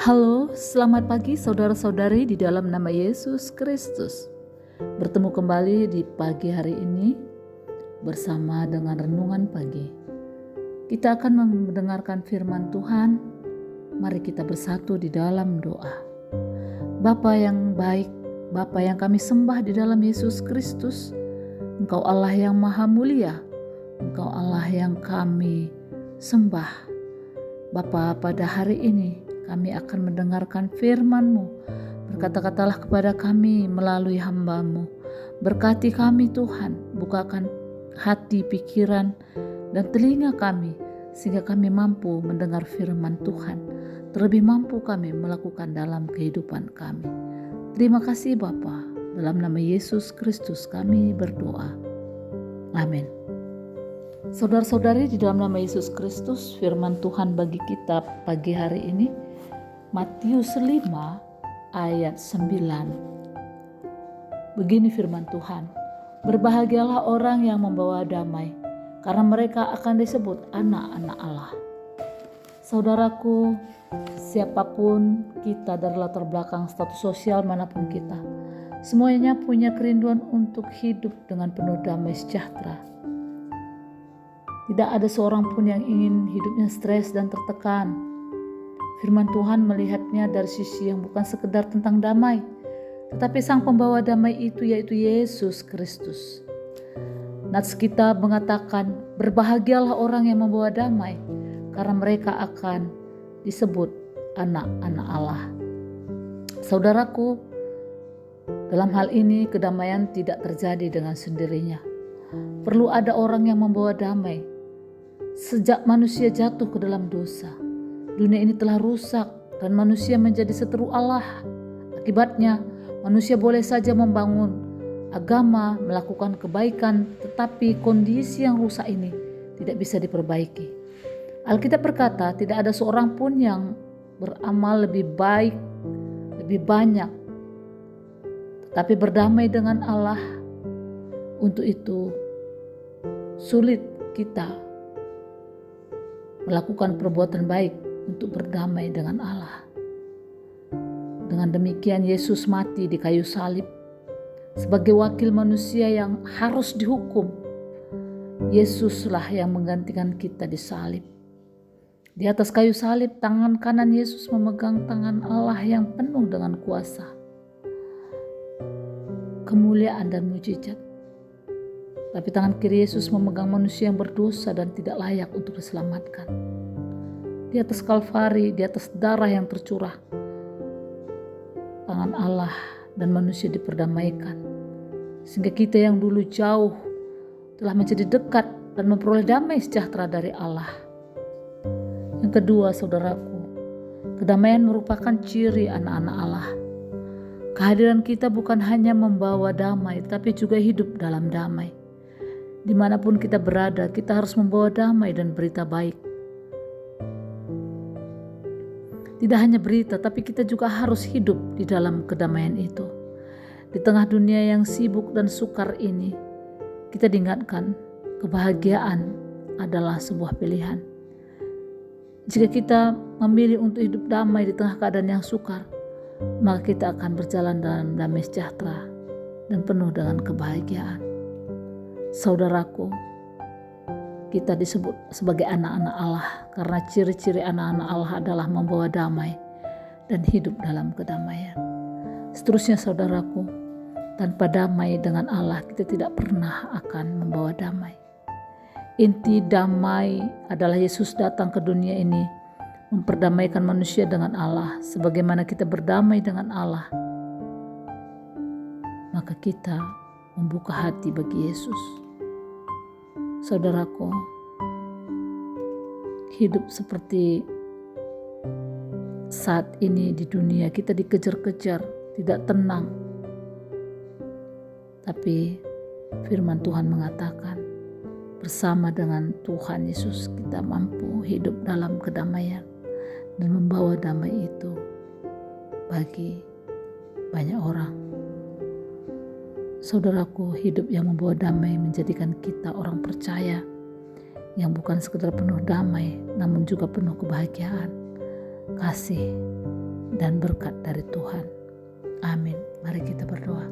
Halo, selamat pagi saudara-saudari di dalam nama Yesus Kristus. Bertemu kembali di pagi hari ini bersama dengan renungan pagi. Kita akan mendengarkan firman Tuhan. Mari kita bersatu di dalam doa. Bapa yang baik, Bapa yang kami sembah di dalam Yesus Kristus, Engkau Allah yang maha mulia, Engkau Allah yang kami sembah. Bapa, pada hari ini kami akan mendengarkan firman-Mu. Berkata-katalah kepada kami melalui hamba-Mu. Berkati kami Tuhan, bukakan hati, pikiran, dan telinga kami, sehingga kami mampu mendengar firman Tuhan. Terlebih mampu kami melakukan dalam kehidupan kami. Terima kasih Bapa, dalam nama Yesus Kristus kami berdoa. Amin. Saudara-saudari, di dalam nama Yesus Kristus, firman Tuhan bagi kita pagi hari ini Matius 5 ayat 9. Begini firman Tuhan, berbahagialah orang yang membawa damai, karena mereka akan disebut anak-anak Allah. Saudaraku, siapapun kita dari latar belakang status sosial manapun kita, semuanya punya kerinduan untuk hidup dengan penuh damai sejahtera. Tidak ada seorang pun yang ingin hidupnya stres dan tertekan. Firman Tuhan melihatnya dari sisi yang bukan sekedar tentang damai, tetapi sang pembawa damai itu yaitu Yesus Kristus. Nats kita mengatakan, berbahagialah orang yang membawa damai, karena mereka akan disebut anak-anak Allah. Saudaraku, dalam hal ini kedamaian tidak terjadi dengan sendirinya. Perlu ada orang yang membawa damai. Sejak manusia jatuh ke dalam dosa, dunia ini telah rusak dan manusia menjadi seteru Allah. Akibatnya, manusia boleh saja membangun agama, melakukan kebaikan, tetapi kondisi yang rusak ini tidak bisa diperbaiki. Alkitab berkata, tidak ada seorang pun yang beramal lebih baik, lebih banyak, tetapi berdamai dengan Allah. Untuk itu, sulit kita melakukan perbuatan baik untuk berdamai dengan Allah. Dengan demikian Yesus mati di kayu salib sebagai wakil manusia yang harus dihukum. Yesuslah yang menggantikan kita di salib. Di atas kayu salib, tangan kanan Yesus memegang tangan Allah yang penuh dengan kuasa, kemuliaan dan mujizat. Tapi tangan kiri Yesus memegang manusia yang berdosa dan tidak layak untuk diselamatkan. Di atas Kalvari, di atas darah yang tercurah, tangan Allah dan manusia diperdamaikan. Sehingga kita yang dulu jauh telah menjadi dekat dan memperoleh damai sejahtera dari Allah. Yang kedua, saudaraku, kedamaian merupakan ciri anak-anak Allah. Kehadiran kita bukan hanya membawa damai, tapi juga hidup dalam damai. Dimanapun kita berada, kita harus membawa damai dan berita baik. Tidak hanya berita, tapi kita juga harus hidup di dalam kedamaian itu. Di tengah dunia yang sibuk dan sukar ini, kita diingatkan kebahagiaan adalah sebuah pilihan. Jika kita memilih untuk hidup damai di tengah keadaan yang sukar, maka kita akan berjalan dalam damai sejahtera dan penuh dengan kebahagiaan. Saudaraku, kita disebut sebagai anak-anak Allah karena ciri-ciri anak-anak Allah adalah membawa damai dan hidup dalam kedamaian. Seterusnya saudaraku, tanpa damai dengan Allah kita tidak pernah akan membawa damai. Inti damai adalah Yesus datang ke dunia ini memperdamaikan manusia dengan Allah. Sebagaimana kita berdamai dengan Allah, maka kita membuka hati bagi Yesus. Saudaraku, hidup seperti saat ini di dunia, kita dikejar-kejar, tidak tenang. Tapi firman Tuhan mengatakan, bersama dengan Tuhan Yesus kita mampu hidup dalam kedamaian dan membawa damai itu bagi banyak orang. Saudaraku, hidup yang membawa damai menjadikan kita orang percaya yang bukan sekedar penuh damai, namun juga penuh kebahagiaan, kasih, dan berkat dari Tuhan. Amin. Mari kita berdoa.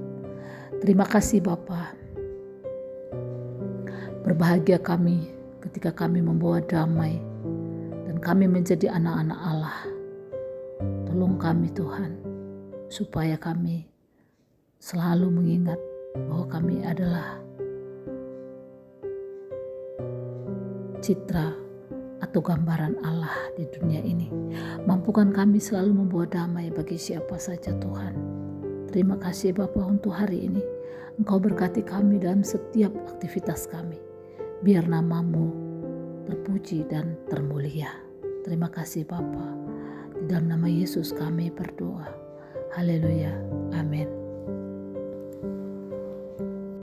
Terima kasih Bapa. Berbahagia kami ketika kami membawa damai dan kami menjadi anak-anak Allah. Tolong kami Tuhan, supaya kami selalu mengingat bahwa kami adalah citra atau gambaran Allah di dunia ini. Mampukan kami selalu membawa damai bagi siapa saja Tuhan. Terima kasih Bapa untuk hari ini. Engkau berkati kami dalam setiap aktivitas kami. Biar nama-Mu terpuji dan termulia. Terima kasih Bapa. Di dalam nama Yesus kami berdoa. Haleluya. Amin.